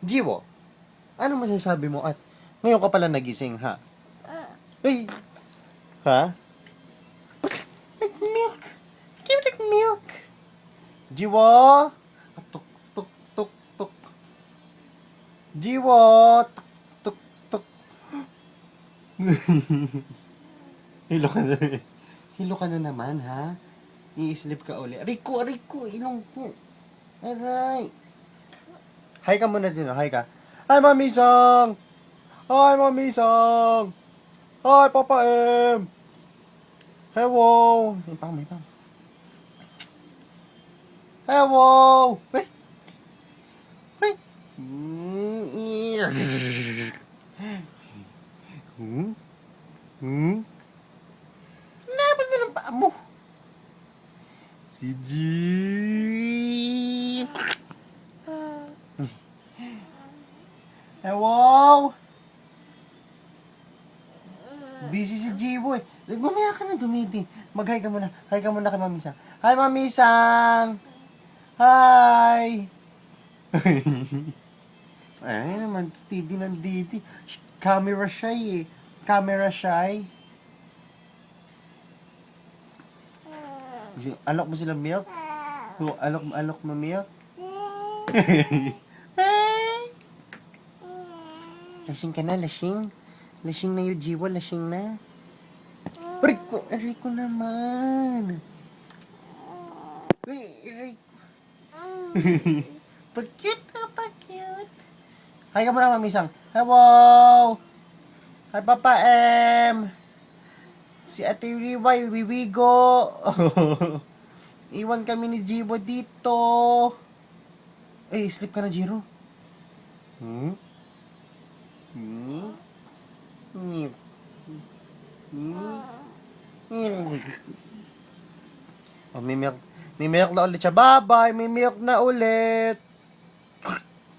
Jiwo, ano masasabi mo at ngayon ka pala nagising, ha? Ay! Ha? Like milk! Give it like milk! Jiwo! Tuk, tuk, tuk, tuk. Jiwo! Tuk, tuk, tuk. Hilo ka na. Hilo ka na naman, ha? I-sleep ka uli. Rico, Rico, ilong ko. Alright. Hi ka muna din, hi ka. Hi, Mami Sang! Hi, Mami Sang! Hi, Papa M! Hello! May pang, may pang. Hello! Hey! Hey! Napad mo ng paa mo? Si Jeep! Hello? Busy si Jibo eh. Mamaya ka na dumiti. Mag-hi ka muna. Hi ka muna kay Mami Sang. Hi, Mami Sang! Hi! Ay naman, Didi ng Didi. Camera shy eh. Camera shy. Alok mo sila milk? Alok mo milk? Lasing ka na, lasing. Lasing na yung Jiwa, lasing na. Rico, Rico naman. Rico. Pag-cute ka, pag-cute. Hi ka muna, Mami Sang. Hello! Hi, Papa M! Si Ate Riway, wiwigo. Iwan kami ni Jibo dito. Eh, sleep ka na, Jiro. Hmm? Hmm? Hmm? Hmm? Oh, may milk na ulit siya. Bye-bye! May milk na ulit!